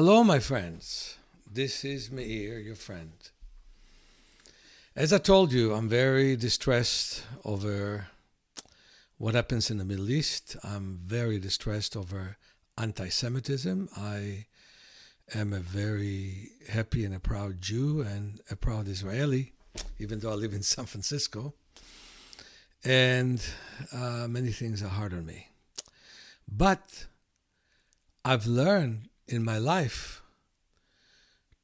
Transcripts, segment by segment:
Hello, my friends. This is Meir, your friend. As I told you, I'm very distressed over what happens in the Middle East. I'm very distressed over anti-Semitism. I am a very happy and a proud Jew and a proud Israeli, even though I live in San Francisco. And many things are hard on me. But I've learned in my life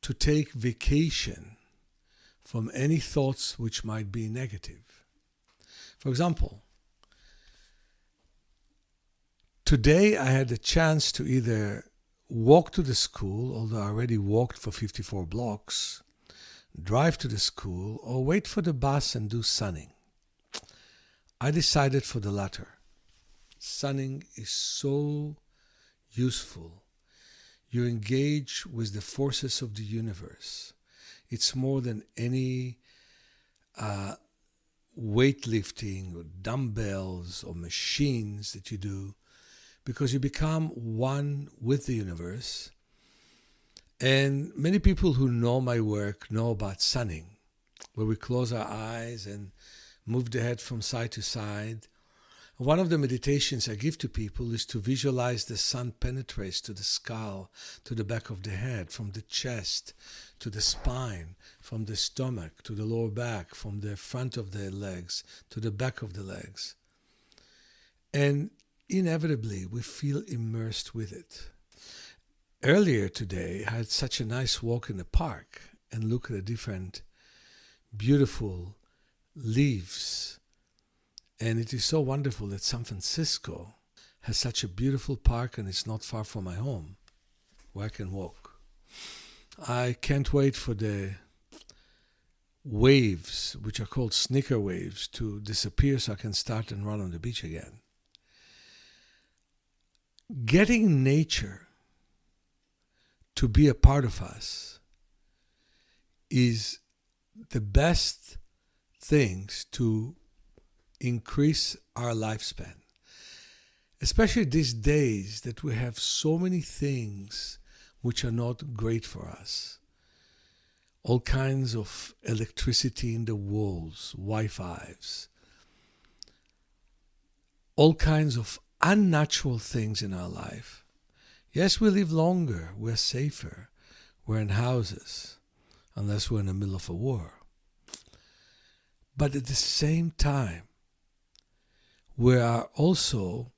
to take vacation from any thoughts which might be negative. For example, today I had the chance to either walk to the school, although I already walked for 54 blocks, drive to the school, or wait for the bus and do sunning. I decided for the latter. Sunning is so useful. You engage with the forces of the universe. It's more than any weightlifting or dumbbells or machines that you do, because you become one with the universe. And many people who know my work know about sunning, where we close our eyes and move the head from side to side. One of the meditations I give to people is to visualize the sun penetrates to the skull, to the back of the head, from the chest to the spine, from the stomach to the lower back, from the front of the legs to the back of the legs. And inevitably, we feel immersed with it. Earlier today, I had such a nice walk in the park and look at the different beautiful leaves. And it is so wonderful that San Francisco has such a beautiful park, and it's not far from my home where I can walk. I can't wait for the waves, which are called sneaker waves, to disappear so I can start and run on the beach again. Getting nature to be a part of us is the best things to increase our lifespan. Especially these days that we have so many things which are not great for us. All kinds of electricity in the walls, Wi-Fi's, all kinds of unnatural things in our life. Yes, we live longer, we're safer, we're in houses, unless we're in the middle of a war. But at the same time, we are also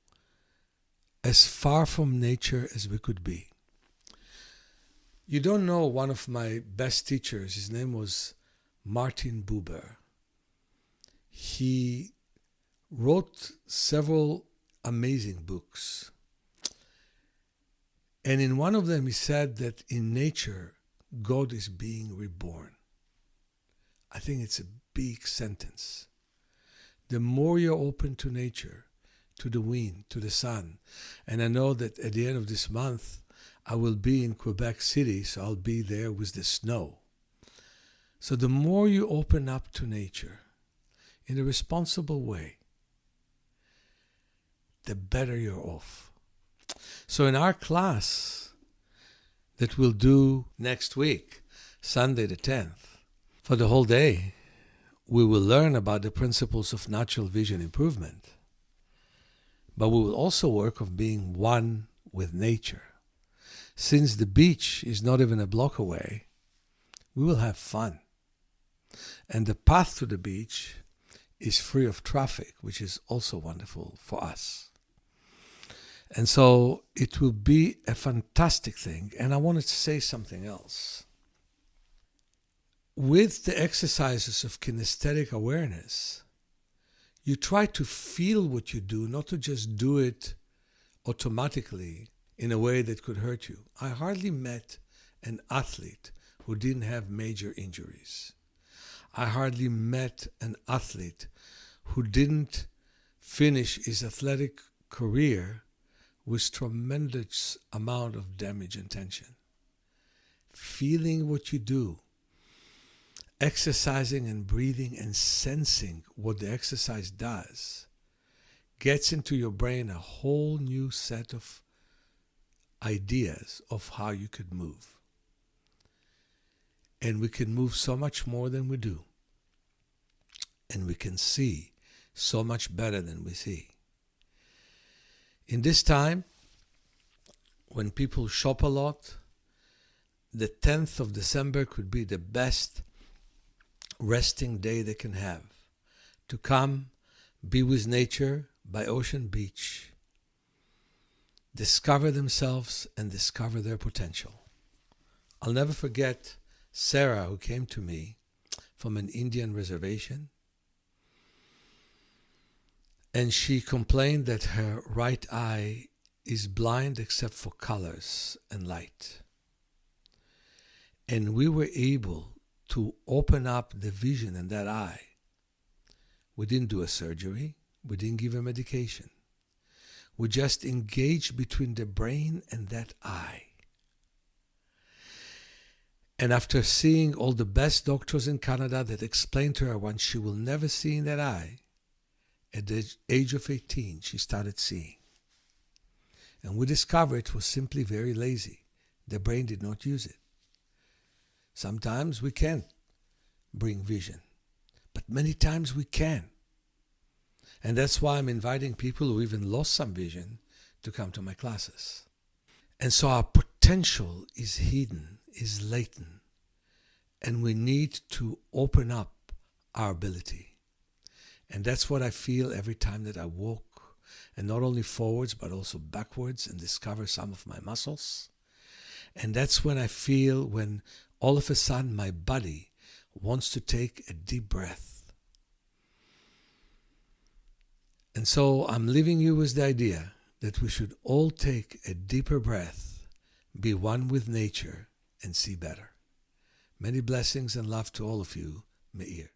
as far from nature as we could be. You don't know one of my best teachers. His name was Martin Buber. He wrote several amazing books. And in one of them he said that in nature, God is being reborn. I think it's a big sentence. The more you're open to nature, to the wind, to the sun, and I know that at the end of this month, I will be in Quebec City, so I'll be there with the snow. So the more you open up to nature in a responsible way, the better you're off. So in our class that we'll do next week, Sunday the 10th, for the whole day, we will learn about the principles of natural vision improvement. But we will also work on being one with nature. Since the beach is not even a block away, we will have fun. And the path to the beach is free of traffic, which is also wonderful for us. And so it will be a fantastic thing. And I wanted to say something else. With the exercises of kinesthetic awareness, you try to feel what you do, not to just do it automatically in a way that could hurt you. I hardly met an athlete who didn't have major injuries. I hardly met an athlete who didn't finish his athletic career with tremendous amount of damage and tension. Feeling what you do, exercising and breathing and sensing what the exercise does gets into your brain a whole new set of ideas of how you could move. And we can move so much more than we do. And we can see so much better than we see. In this time, when people shop a lot, the 10th of December could be the best resting day they can have. To come, be with nature by Ocean Beach, discover themselves and discover their potential. I'll never forget Sarah, who came to me from an Indian reservation, and she complained that her right eye is blind except for colors and light. And we were able to open up the vision in that eye. We didn't do a surgery. We didn't give her medication. We just engaged between the brain and that eye. And after seeing all the best doctors in Canada that explained to her what she will never see in that eye, at the age of 18, she started seeing. And we discovered it was simply very lazy. The brain did not use it. Sometimes we can't bring vision, but many times we can. And that's why I'm inviting people who even lost some vision to come to my classes. And so our potential is hidden, is latent, and we need to open up our ability. And that's what I feel every time that I walk, and not only forwards but also backwards, and discover some of my muscles. And that's when I feel when all of a sudden my body wants to take a deep breath. And so I'm leaving you with the idea that we should all take a deeper breath, be one with nature, and see better. Many blessings and love to all of you, Meir.